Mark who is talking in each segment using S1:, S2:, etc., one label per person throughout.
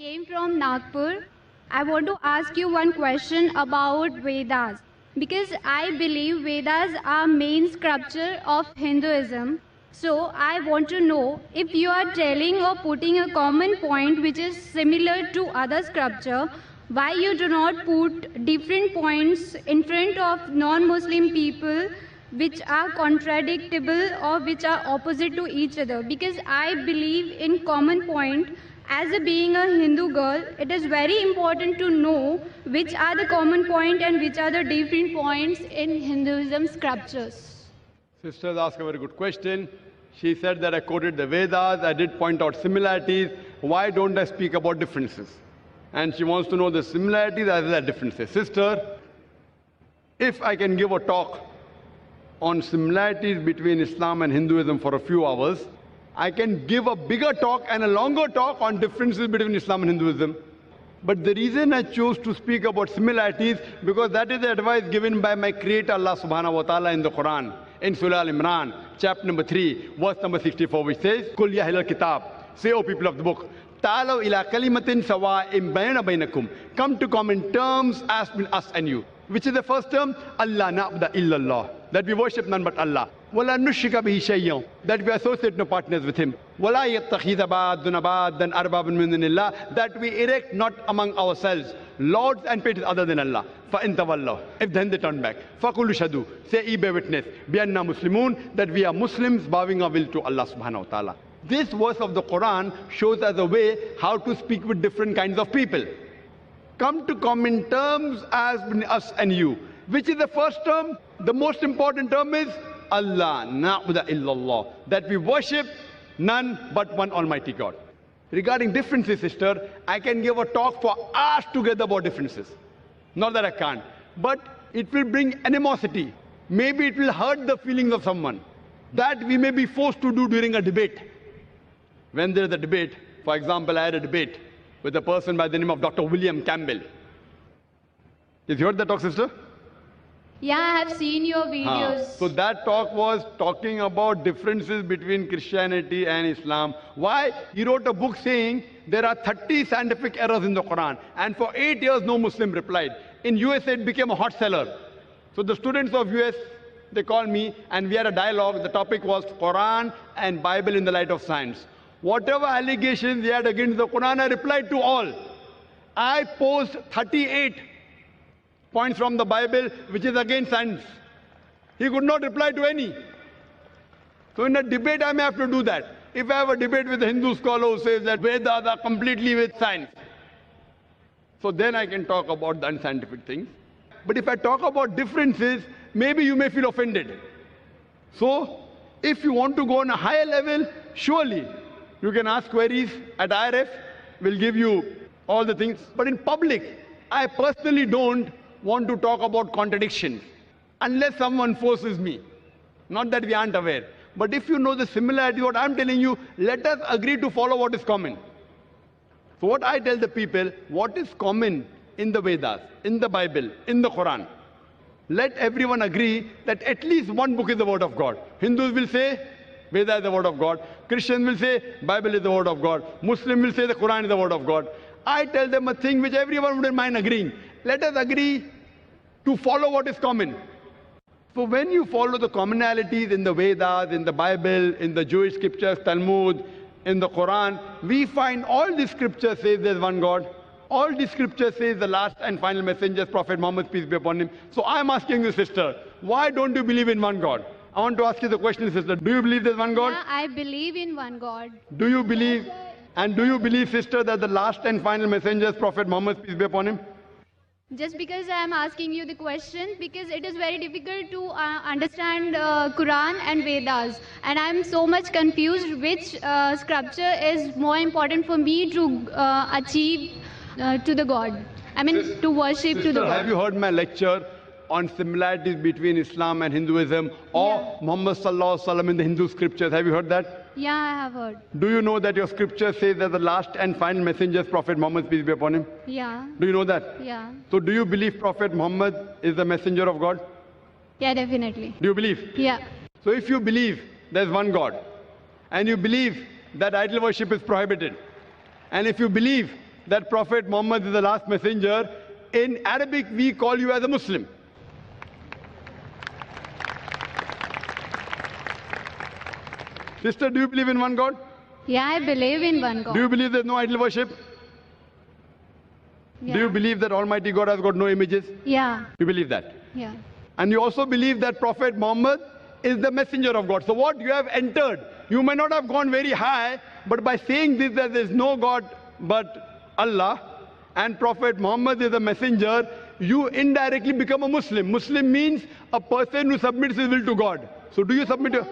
S1: came from Nagpur. I want to ask you one question about Vedas because I believe Vedas are main scripture of Hinduism. So I want to know if you are telling or putting a common point which is similar to other scripture, why you do not put different points in front of non-Muslim people which are contradictable or which are opposite to each other, because I believe in common point. As a being a Hindu girl, it is very important to know which are the common point and which are the different points in Hinduism scriptures.
S2: Sisters ask a very good question. She said that I quoted the Vedas, I did point out similarities. Why don't I speak about differences? And she wants to know the similarities as well as differences. Sister, if I can give a talk on similarities between Islam and Hinduism for a few hours, I can give a bigger talk and a longer talk on differences between Islam and Hinduism. But the reason I chose to speak about similarities, because that is the advice given by my Creator Allah subhanahu wa ta'ala in the Quran, in Surah Al-Imran, chapter number 3, verse number 64, which says, Kul ya ahlal kitab, say, O people of the book, ta'alaw ila kalimatin sawa'im bayna bainakum, come to common terms as between us and you. Which is the first term? Allah na'budu illallah, that we worship none but Allah. Wala nushrika bihi shay'an, that we associate no partners with Him. Wala yattakhidha ba'duna ba'dan arbaban min dunillah, that we erect not among ourselves lords and patrons other than Allah. Fa in tawallaw, if then they turn back, faqulu shadu, say ye bear witness, bi anna muslimun, that we are Muslims bowing our will to Allah subhanahu wa ta'ala. This verse of the Quran shows us a way how to speak with different kinds of people. Come to common terms as between us and you. Which is the first term? The most important term is Allah na'budu illallah, that we worship none but one Almighty God. Regarding differences, sister, I can give a talk for hours together about differences. Not that I can't, but it will bring animosity. Maybe it will hurt the feelings of someone. That we may be forced to do during a debate. When there is a debate, for example, I had a debate with a person by the name of Dr. William Campbell. Have you heard that talk, sister?
S1: Yeah, I have seen your videos.
S2: So that talk was talking about differences between Christianity and Islam. Why? He wrote a book saying there are 30 scientific errors in the Quran. And for 8 years, no Muslim replied. In USA, it became a hot seller. So the students of US, they called me and we had a dialogue. The topic was Quran and Bible in the light of science. Whatever allegations he had against the Quran, I replied to all. I posed 38 points from the Bible, which is against science. He could not reply to any. So in a debate, I may have to do that. If I have a debate with a Hindu scholar who says that Vedas are completely with science, so then I can talk about the unscientific things. But if I talk about differences, maybe you may feel offended. So if you want to go on a higher level, surely you can ask queries at IRF. We'll give you all the things. But in public, I personally don't want to talk about contradictions unless someone forces me. Not that we aren't aware. But if you know the similarity, what I'm telling you, let us agree to follow what is common. So what I tell the people, what is common in the Vedas, in the Bible, in the Quran? Let everyone agree that at least one book is the word of God. Hindus will say, Veda is the word of God. Christians will say, Bible is the word of God. Muslim will say the Quran is the word of God. I tell them a thing which everyone wouldn't mind agreeing. Let us agree to follow what is common. So when you follow the commonalities in the Vedas, in the Bible, in the Jewish scriptures, Talmud, in the Quran, we find all the scriptures say there's one God. All the scriptures say the last and final messenger is Prophet Muhammad, peace be upon him. So I'm asking you, sister, why don't you believe in one God? I want to ask you the question, sister. Do you believe there's one God?
S1: Yeah, I believe in one God.
S2: Do you believe, and do you believe, sister, that the last and final messenger is Prophet Muhammad, peace be upon him?
S1: Just because I am asking you the question, because it is very difficult to understand Quran and Vedas, and I am so much confused which scripture is more important for me to achieve to the God. I mean, to worship to the God.
S2: Have you heard my lecture on similarities between Islam and Hinduism, or Muhammad Sallallahu Alaihi Wasallam in the Hindu scriptures? Have you heard that?
S1: Yeah, I have heard.
S2: Do you know that your scripture says that the last and final messenger is Prophet Muhammad, peace be upon him?
S1: Yeah.
S2: Do you know that?
S1: Yeah.
S2: So do you believe Prophet Muhammad is the messenger of God?
S1: Yeah, definitely.
S2: Do you believe?
S1: Yeah.
S2: So if you believe there's one God, and you believe that idol worship is prohibited, and if you believe that Prophet Muhammad is the last messenger, in Arabic we call you as a Muslim. Sister, do you believe in one God?
S1: Yeah, I believe in one God.
S2: Do you believe there's no idol worship?
S1: Yeah.
S2: Do you believe that Almighty God has got no images?
S1: Yeah.
S2: You believe that?
S1: Yeah.
S2: And you also believe that Prophet Muhammad is the messenger of God. So what you have entered, you may not have gone very high, but by saying this, that there is no God but Allah, and Prophet Muhammad is a messenger, you indirectly become a Muslim. Muslim means a person who submits his will to God. So do you submit your...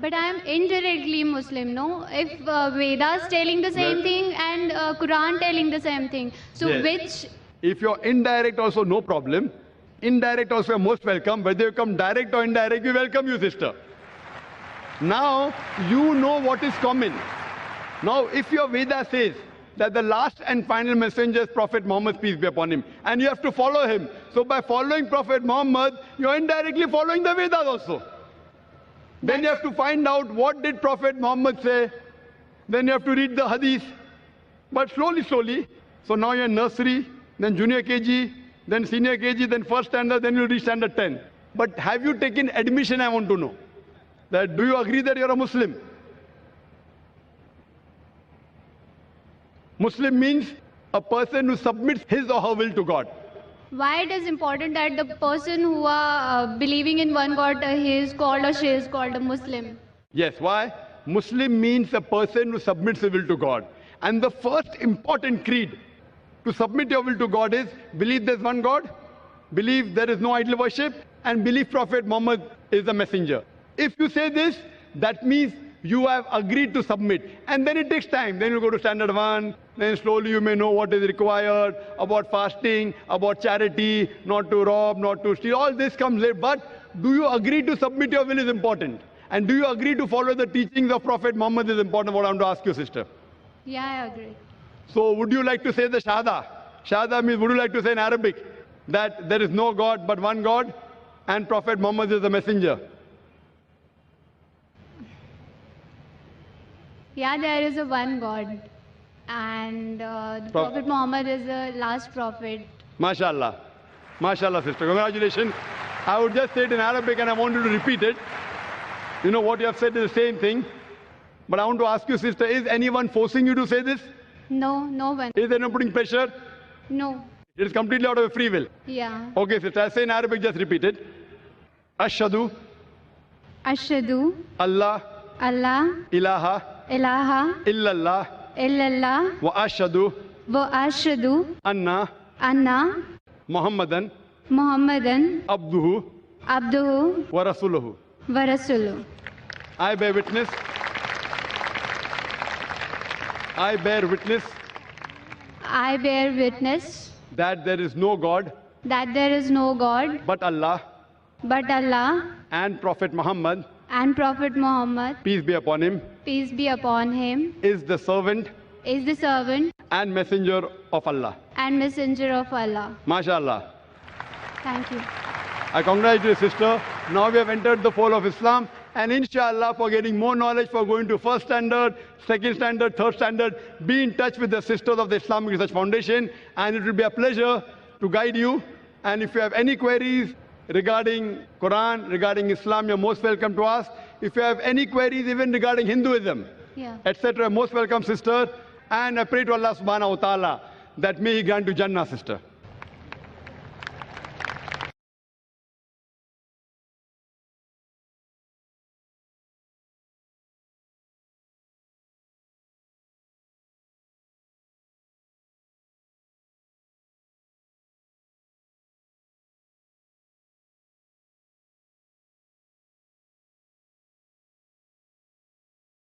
S1: But I am indirectly Muslim, no? If Vedas telling the same thing and Quran telling the same thing. So
S2: Yes.
S1: which...
S2: If you're indirect also, no problem. Indirect also, you're most welcome. Whether you come direct or indirect, we welcome you, sister. Now, you know what is common. Now, if your Veda says that the last and final messenger is Prophet Muhammad, peace be upon him, and you have to follow him. So by following Prophet Muhammad, you're indirectly following the Vedas also. Then you have to find out what did Prophet Muhammad say. Then you have to read the hadith. But slowly, slowly. So now you're in nursery, then junior KG, then senior KG, then first standard, then you'll reach standard 10. But have you taken admission, I want to know. That do you agree that you're a Muslim? Muslim means a person who submits his or her will to God.
S1: Why it is important that the person who are believing in one God, he is called or she is called a Muslim?
S2: Yes, why? Muslim means a person who submits his will to God. And the first important creed to submit your will to God is believe there's one God, believe there is no idol worship, and believe Prophet Muhammad is the messenger. If you say this, that means you have agreed to submit. And then it takes time. Then you go to standard 1, then slowly you may know what is required about fasting, about charity, not to rob, not to steal. All this comes later. But do you agree to submit your will is important. And do you agree to follow the teachings of Prophet Muhammad is important, what I want to ask you, sister.
S1: Yeah, I agree.
S2: So would you like to say the Shahada? Shahada means, would you like to say in Arabic that there is no God but one God and Prophet Muhammad is the messenger?
S1: Yeah, there is a one God. And the Prophet Muhammad is the last prophet.
S2: MashaAllah. MashaAllah, sister. Congratulations. I would just say it in Arabic and I want you to repeat it. You know what you have said is the same thing. But I want to ask you, sister, is anyone forcing you to say this?
S1: No, no one.
S2: Is anyone putting pressure?
S1: No.
S2: It is completely out of your free will.
S1: Yeah.
S2: Okay, sister. I say in Arabic, just repeat it. Ashhadu
S1: Ashhadu
S2: Allah
S1: Allah
S2: ilaha
S1: ilaha
S2: illallah
S1: illallah
S2: wa ashhadu
S1: wa ashhadu
S2: anna
S1: anna
S2: Muhammadan
S1: Muhammadan
S2: abduhu
S1: abduhu
S2: wa rasuluhu.
S1: wa rasuluhu.
S2: I bear witness. I bear witness
S1: I bear witness
S2: that there is no God
S1: that there is no God
S2: but Allah
S1: but Allah
S2: and Prophet Muhammad,
S1: and Prophet Muhammad,
S2: peace be upon him,
S1: peace be upon him,
S2: is the servant
S1: is the servant
S2: and messenger of Allah.
S1: and messenger of Allah.
S2: MashaAllah.
S1: Thank you.
S2: I congratulate you, sister. Now we have entered the fold of Islam. And inshallah, for getting more knowledge, for going to first standard, second standard, third standard, be in touch with the sisters of the Islamic Research Foundation. And it will be a pleasure to guide you. And if you have any queries regarding Quran, regarding Islam, you're most welcome to ask. If you have any queries even regarding Hinduism,
S1: Yeah.
S2: etc., most welcome, sister. And I pray to Allah subhanahu wa ta'ala that may He grant you Jannah, sister.